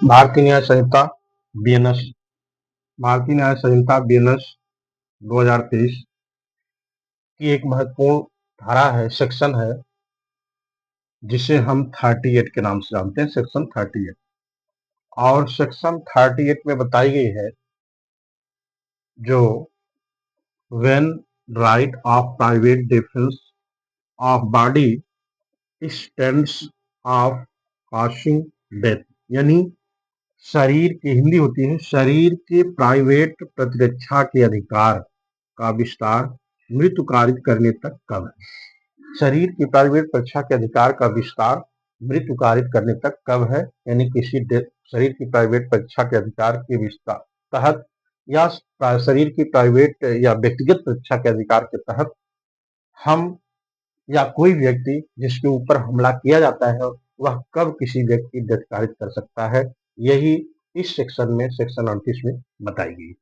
भारतीय न्याय संहिता बीएनएस भारतीय न्याय संहिता बीएनएस 2023 की एक महत्वपूर्ण धारा है, सेक्शन है, जिसे हम 38 के नाम से जानते हैं, सेक्शन 38। और सेक्शन 38 में बताई गई है जो when right of private defence of body stands of causing death, यानी शरीर की हिंदी होती है शरीर के प्राइवेट प्रतिरक्षा के अधिकार का विस्तार मृत्यु कारित करने तक कब है। शरीर की प्राइवेट प्रतिरक्षा के अधिकार का विस्तार मृत्यु कारित करने तक कब है, यानी किसी शरीर की प्राइवेट प्रतिरक्षा के अधिकार के विस्तार तहत या शरीर की प्राइवेट या व्यक्तिगत प्रतिरक्षा के अधिकार के तहत हम या कोई व्यक्ति जिसके ऊपर हमला किया जाता है वह कब किसी व्यक्ति की डेथ कारित कर सकता है, यही इस सेक्शन में, सेक्शन 38 में बताई गई है।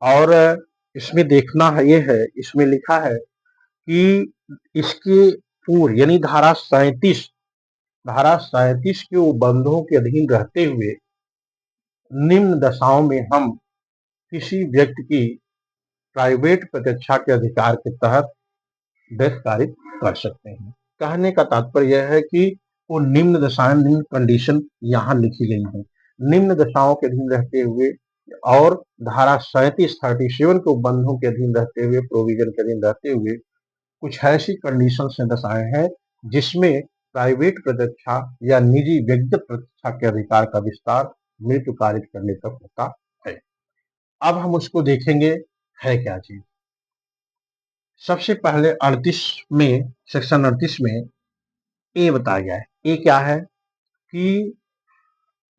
और इसमें देखना है ये है, इसमें लिखा है कि इसके पूर्व यानी धारा 37 के उपबंधों के अधीन रहते हुए निम्न दशाओं में हम किसी व्यक्ति की प्राइवेट प्रतिरक्षा के अधिकार के तहत डेथ कारित कर सकते हैं। कहने का तात्पर्य यह है कि वो निम्न दशाएं, निम्न कंडीशन यहाँ लिखी गई हैं। निम्न दशाओं के अधीन रहते हुए और धारा 37 के उपबंधों के अधीन रहते हुए, प्रोविजन के अधीन रहते हुए कुछ ऐसी कंडीशन से दशाएं हैं जिसमें प्राइवेट प्रतिरक्षा या निजी व्यक्तिगत प्रतिरक्षा के अधिकार का विस्तार मृत्यु कारित करने तक होता है। अब हम उसको देखेंगे है क्या चीज। सबसे पहले 38 में, सेक्शन 38 में ए बताया गया है। ए क्या है कि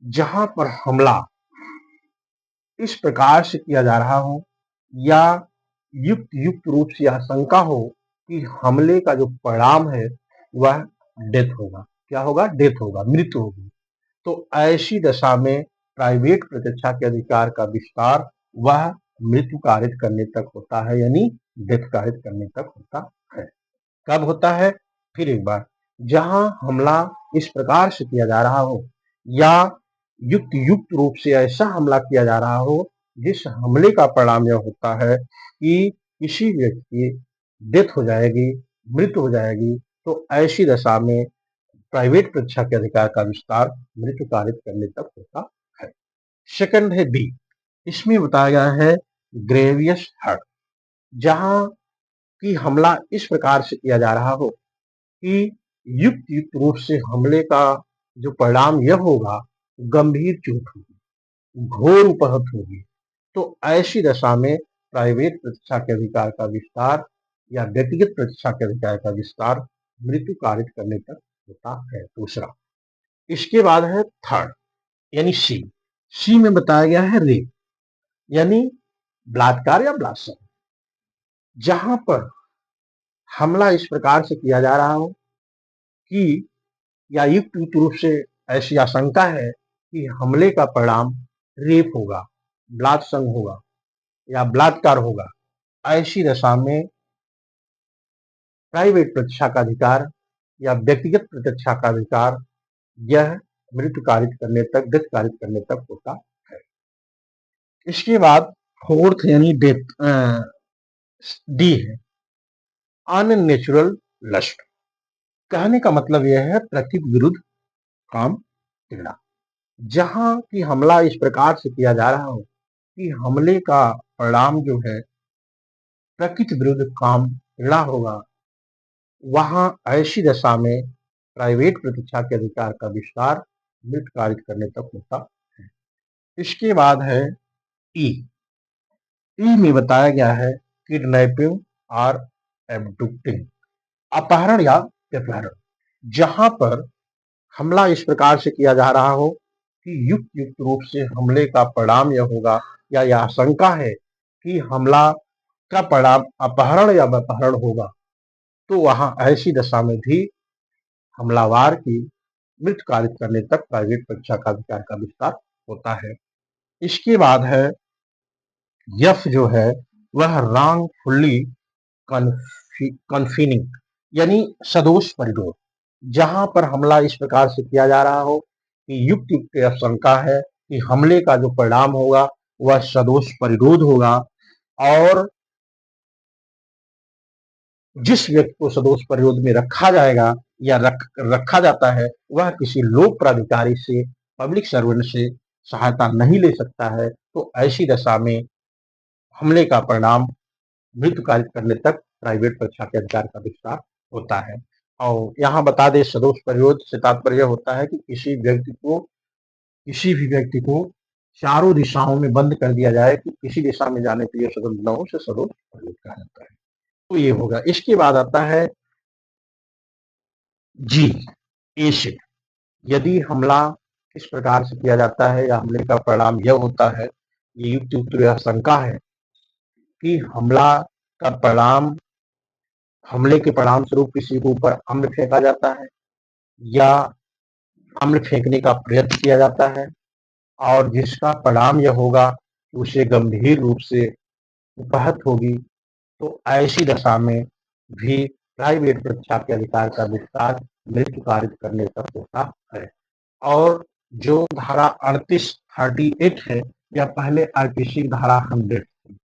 जहां पर हमला इस प्रकार से किया जा रहा हो या युक्त रूप से आशंका हो कि हमले का जो परिणाम है वह डेथ होगा। क्या होगा? डेथ होगा, मृत्यु होगी। तो ऐसी दशा में प्राइवेट प्रतिरक्षा के अधिकार का विस्तार वह मृत्यु कारित करने तक होता है, यानी डेथ कारित करने तक होता है। कब होता है? फिर एक बार, जहां हमला इस प्रकार से किया जा रहा हो या युक्त रूप से ऐसा हमला किया जा रहा हो जिस हमले का परिणाम यह होता है कि किसी व्यक्ति की डेथ हो जाएगी, मृत्यु हो जाएगी, तो ऐसी दशा में प्राइवेट प्रतिरक्षा के अधिकार का विस्तार मृत्यु कारित करने तक होता है। सेकंड है बी। इसमें बताया गया है ग्रेवियस हर्ट, जहां कि हमला इस प्रकार से किया जा रहा हो कि युक्त रूप से हमले का जो परिणाम यह होगा गंभीर चोट होगी, घोर उपहत होगी, तो ऐसी दशा में प्राइवेट प्रतिरक्षा के अधिकार का विस्तार या व्यक्तिगत प्रतिरक्षा के अधिकार का विस्तार मृत्यु कारित करने तक होता है। दूसरा, इसके बाद है थर्ड यानी सी। सी में बताया गया है रेप, यानी बलात्कार या ब्लास्ट, जहां पर हमला इस प्रकार से किया जा रहा हो कि या युक्त रूप से ऐसी आशंका है कि हमले का परिणाम रेप होगा, बलात्संग होगा या बलात्कार होगा। ऐसी दशा में प्राइवेट प्रतिरक्षा का अधिकार या व्यक्तिगत प्रतिरक्षा का अधिकार यह मृत्यु कारित करने तक, डेथ कारित करने तक होता है। इसके बाद फोर्थ यानी डेथ डी है अननेचुरल लस्ट। कहने का मतलब यह है प्रकृति विरुद्ध काम क्रीड़ा, जहां की हमला इस प्रकार से किया जा रहा हो कि हमले का परिणाम जो है प्रकृति विरुद्ध काम क्रीड़ा होगा, वहां ऐसी दशा में प्राइवेट प्रतिरक्षा के अधिकार का विस्तार मृत्यु कारित करने तक होता है। इसके बाद है ई। ई में बताया गया है किडनैपिंग और एब्डक्टिंग, अपहरण या व्यभिचारण, जहां पर हमला इस प्रकार से किया जा रहा हो कि युक्त रूप से हमले का परिणाम यह होगा या यह आशंका है कि हमला का परिणाम अपहरण या व्यभिचारण होगा, तो वहां ऐसी दशा में भी हमलावर की मृत्यु कारित करने तक प्राइवेट प्रतिरक्षा का अधिकार का विस्तार होता है। इसके बाद है यफ, जो है वह रॉन्गफुली कन्फिनिंग, यानी सदोष परिरोध, जहां पर हमला इस प्रकार से किया जा रहा हो कि युक्त युक्त आशंका है कि हमले का जो परिणाम होगा वह सदोष परिरोध होगा और जिस व्यक्ति को सदोष परिरोध में रखा जाएगा या रखा जाता है वह किसी लोक प्राधिकारी से, पब्लिक सर्वेंट से सहायता नहीं ले सकता है। तो ऐसी दशा में हमले का परिणाम मृत्यु कारित करने तक प्राइवेट परीक्षा के अधिकार का विस्तार होता है। और यहाँ बता दें, सदोष परिरोध से तात्पर्य होता है कि किसी भी व्यक्ति को चारों दिशाओं में बंद कर दिया जाए कि किसी दिशा में जाने के लिए स्वतंत्र न हो, उसे सदोष परिरोध कहा जाता है। तो ये होगा। इसके बाद आता है जी, ए शिट। यदि हमला इस प्रकार से किया जाता है या हमले का परिणाम यह होता है, ये युक्त युक्त आशंका है कि हमले के परिणाम स्वरूप किसी के ऊपर अम्ल फेंका जाता है या अम्ल फेंकने का प्रयत्न किया जाता है और जिसका परिणाम यह होगा कि उसे गंभीर रूप से उपहत होगी। तो ऐसी दशा में भी प्राइवेट परीक्षा के अधिकार का विस्तार मृत्यु कारित करने तक होता है। और जो धारा 38 है, यह पहले आईपीसी धारा 100 थी,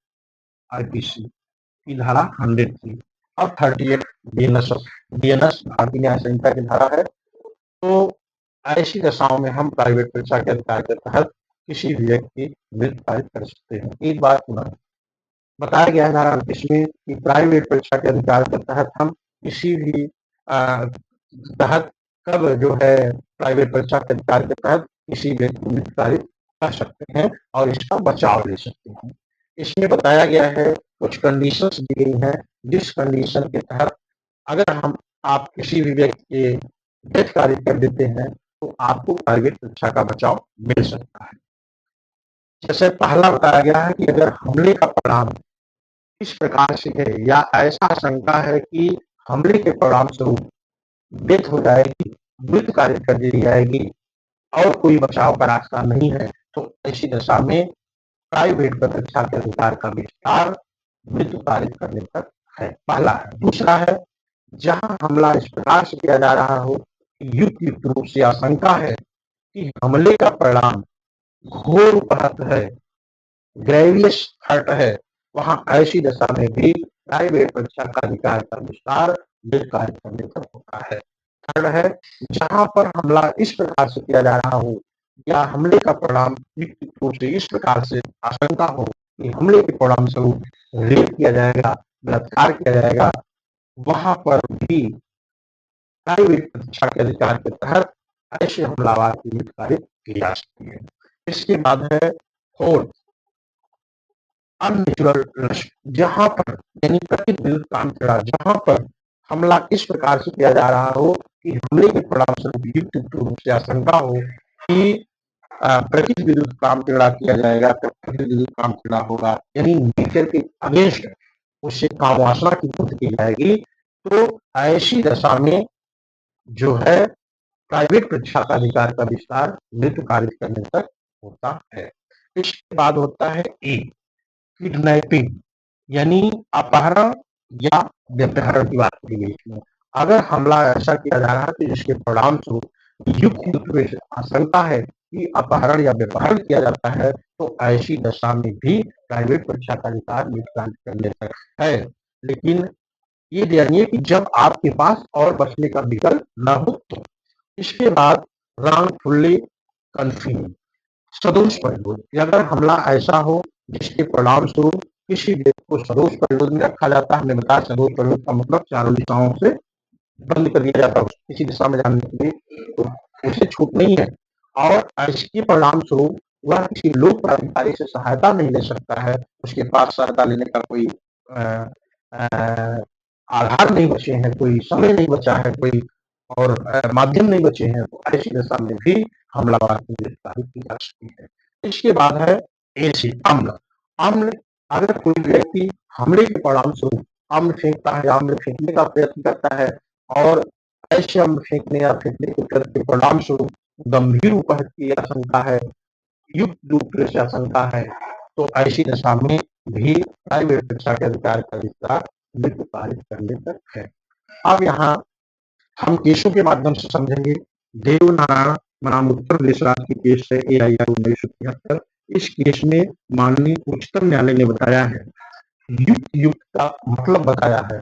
आईपीसी की धारा 100 थी, अब 38 बीएनएस भारतीय न्याय संहिता की धारा है। तो ऐसी दशाओं में हम प्राइवेट परीक्षा के अधिकार के तहत किसी भी व्यक्ति की मृत्यु कारित कर सकते हैं। एक बार पुनः बताया गया है धारा 38 में कि प्राइवेट परीक्षा के अधिकार के तहत हम किसी भी तहत कब जो है प्राइवेट परीक्षा के अधिकार के तहत किसी व्यक्ति को मृत्यु कारित कर सकते हैं और इसका बचाव ले सकते हैं। इसमें बताया गया है, कुछ कंडीशंस दी गई हैं, जिस कंडीशन के तहत अगर आप किसी भी व्यक्ति के डेथ कारित कर देते हैं तो आपको प्राइवेट परीक्षा का बचाव मिल सकता है। जैसे पहला बताया गया है कि अगर हमले का परिणाम इस प्रकार से है या ऐसा आशंका है कि हमले के परिणाम स्वरूप डेथ हो जाएगी, मृत्यु कारित कर दी जाएगी और कोई बचाव का रास्ता नहीं है, तो ऐसी दशा में प्राइवेट परीक्षा के अधिकार का विस्तार मृत्यु कारित करने तक है। पहला है। दूसरा है, जहां हमला इस प्रकार से किया जा रहा हो कि युक्त रूप से आशंका है कि हमले का परिणाम घोर उपहत है, ग्रेवियस हर्ट है, वहां ऐसी दशा में भी प्राइवेट परीक्षा का अधिकार का विस्तार मृत्यु कारित करने तक होता है। थर्ड है, जहां पर हमला इस प्रकार से किया जा रहा हो या हमले का परिणाम युक्त रूप से इस प्रकार से आशंका हो कि हमले के परिणाम स्वरूप रेप किया जाएगा, बलात्कार किया जाएगा, वहां पर भी प्राइवेट परीक्षा के अधिकार के तहत ऐसे हमलावर की मृत्यु कारित की जा सकती है। इसके बाद है फोर्थ, अननेचुरल रश, जहां पर यानी प्रकृति विरुद्ध काम करा, जहां पर हमला इस प्रकार से किया जा रहा हो कि हमले के परिणाम स्वरूप युक्त रूप से आशंका हो कि प्रकृति विरुद्ध काम टेढ़ा किया जाएगा, प्रकृति विरुद्ध काम टेढ़ा होगा, यानी नेचर के अगेंस्ट उससे काम वासना की पूर्ति की जाएगी। तो ऐसी दशा में जो है प्राइवेट परीक्षा का अधिकार का विस्तार मृत्यु कारित करने तक होता है। इसके बाद होता है ए, किडनैपिंग, यानी अपहरण या व्यभिचारण की बात की गई इसमें। अगर हमला ऐसा किया जा रहा है कि जिसके परिणाम स्वरूप युक्त आशंका है कि अपहरण या व्यभिचारण किया जाता है, तो ऐसी दशा में भी प्राइवेट परीक्षा का अधिकार निर्धारित करने तक है। लेकिन ये ध्यानिए कि जब आपके पास और बचने का विकल्प न हो तो। इसके बाद रॉन्गफुली कन्फाइंड, सदोष परिरोध, अगर हमला ऐसा हो जिसके परिणाम स्वरूप किसी व्यक्ति को सदोष परिरोध में रखा जाता है। हमने बताया सदोष परिरोध का मतलब चारों दिशाओं से बंद कर दिया जाता है, किसी दिशा में जाने के लिए तो उसे छूट नहीं है और इसके परिणाम स्वरूप वह किसी लोक प्राधिकारी से सहायता नहीं ले सकता है, उसके पास सहायता लेने का कोई आधार नहीं बचे हैं, कोई समय नहीं बचा है, कोई और माध्यम नहीं बचे हैं, तो ऐसी दशा में भी हमलावर की गिरफ्तारी की जा सकती है। इसके बाद है एसी, अम्ल। अम्ल, अगर कोई व्यक्ति हमले के परिणाम स्वरूप अम्ल फेंकता है, अम्ल फेंकने का प्रयत्न करता है और ऐसे अम्ल फेंकने या फेंकने के प्रयत्न के परिणाम स्वरूप गंभीर उपहत की आशंका है, युक्त रूप से आशंका है, तो ऐसी दशा में भी प्राइवेट परीक्षा के अधिकार का विस्तार मृत्यु कारित करने तक है। अब यहाँ हम केसों के माध्यम से समझेंगे। देवनारायण बनाम उत्तर प्रदेश राज्य की केस है AIR 1973। इस केस में माननीय उच्चतम न्यायालय ने बताया है, युक्त युक्त का मतलब बताया है।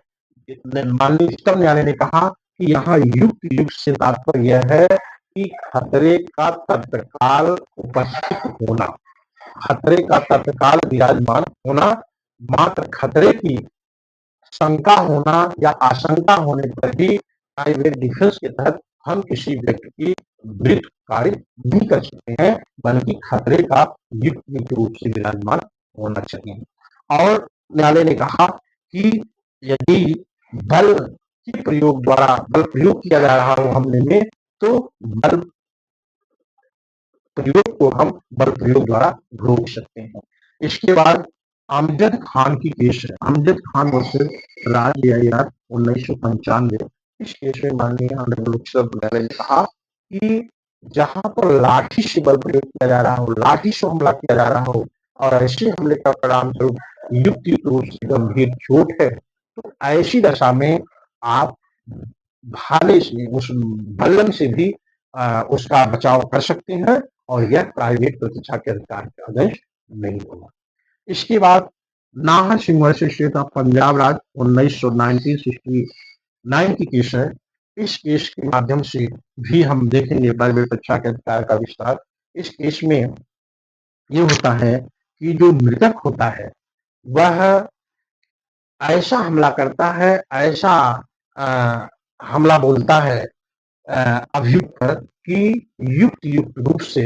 माननीय उच्चतम न्यायालय ने कहा कि यहाँ युक्त युक्त से तात्पर्य यह है कि खतरे का तत्काल उपस्थित होना, खतरे का तत्काल विराजमान होना, मात्र खतरे की शंका होना या आशंका होने पर भी प्राइवेट डिफेंस के तहत हम किसी व्यक्ति की विरुद्ध कार्य नहीं कर सकते हैं, बल्कि खतरे का युक्त युक्त रूप से विराजमान होना चाहिए। और न्यायालय ने कहा कि यदि बल के प्रयोग द्वारा बल प्रयोग किया जा रहा हो हमले में, तो बल प्रयोग को हम बल प्रयोग द्वारा रोक सकते हैं। इसके बाद अमजद खान की केस है, अमजद खान वर्सेस राज AIR 1995। इस केस में माननीय ऑनरेबल उच्चतम न्यायालय ने कहा कि जहां पर लाठी से बल प्रयोग किया जा रहा हो, लाठी से हमला किया जा रहा हो और ऐसे हमले का परिणाम स्वरूप युक्त रूप से गंभीर चोट है, तो ऐसी दशा में आप भाले से, उस बल्लम से भी उसका बचाव कर सकते हैं और यह प्राइवेट प्रतिष्ठा के अधिकार के अगेंस्ट नहीं होगा। इसके बाद Nahar Singh versus state of Punjab राज्य 1969 की केस है। इस केस के माध्यम से भी हम देखेंगे प्राइवेट प्रतिष्ठा के अधिकार का विस्तार। इस केस में ये होता है कि जो मृतक होता है वह ऐसा हमला करता है, ऐसा हमला बोलता है अभियुक्त पर कि युक्त युक्त रूप से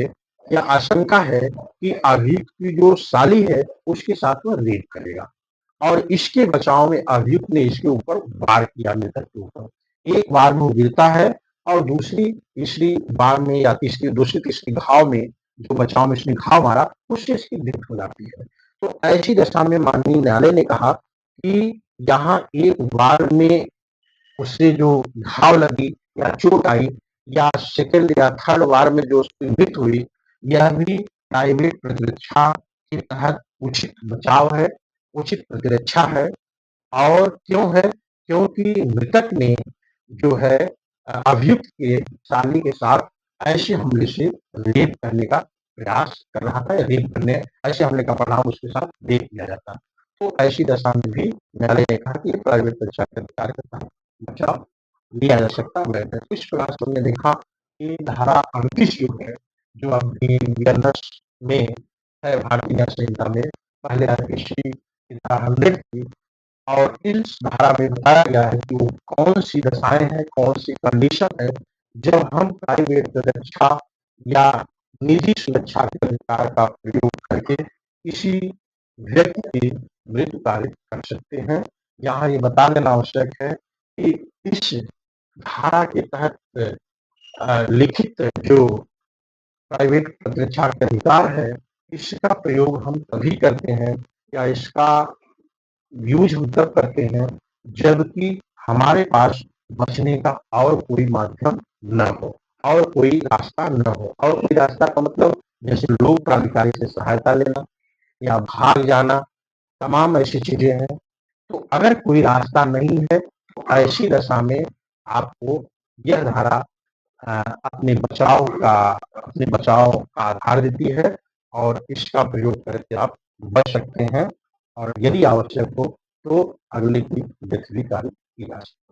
यह आशंका है कि अभियुक्त की जो साली है उसके साथ वह रेप करेगा और इसके बचाव में अभियुक्त ने इसके ऊपर वार किया, मृतक के ऊपर। एक बार में वो गिरता है और दूसरी तीसरी बार में या दूसरी तीसरी घाव में, जो बचाव में इसने घाव मारा, उससे इसकी मृत्यु हो जाती है। तो ऐसी दशा में माननीय न्यायालय ने कहा कि यहाँ एक बार में उससे जो घाव लगी या चोट आई या सेकंड या थर्ड बार में जो उसकी मृत्यु हुई, यह भी प्राइवेट प्रतिरक्षा के तहत उचित बचाव है, उचित प्रतिरक्षा है। और क्यों है? क्योंकि मृतक ने जो है अभियुक्त के साली के साथ ऐसे हमले से रेप करने का प्रयास कर रहा था, या रेप करने ऐसे हमले का परिणाम उसके साथ रेप किया जाता। तो ऐसी दशा में भी न्यायालय ने कहा कि प्राइवेट प्रतिरक्षा के अधिकार के तहत बचाव लिया जा सकता है। तो इस प्रकार से हमने देखा कि धारा 38 जो है, जो अभी बीएनएस में है, भारतीय न्याय संहिता में पहले आरपीसी की धारा 100 थी और इस धारा में बताया गया है कि वो कौन सी दशाएं हैं, कौन सी कंडीशन है जब हम प्राइवेट सुरक्षा या निजी सुरक्षा के अधिकार का प्रयोग करके किसी व्यक्ति की मृत्यु कार्य कर सकते हैं। यहाँ ये बता देना आवश्यक है कि इस धारा के तहत लिखित जो प्राइवेट प्रतिरक्षा के अधिकार है, इसका प्रयोग हम तभी करते हैं या इसका यूज हम तब करते हैं जबकि हमारे पास बचने का और कोई माध्यम न हो, और कोई रास्ता न हो। और कोई रास्ता का मतलब जैसे लोक प्राधिकारी से सहायता लेना या भाग जाना, तमाम ऐसी चीजें हैं। तो अगर कोई रास्ता नहीं है तो ऐसी दशा में आपको यह धारा अपने बचाव का आधार देती है और इसका प्रयोग करके आप बच सकते हैं और यदि आवश्यक हो तो अगले की डेथ भी कार्य की जा सकती है।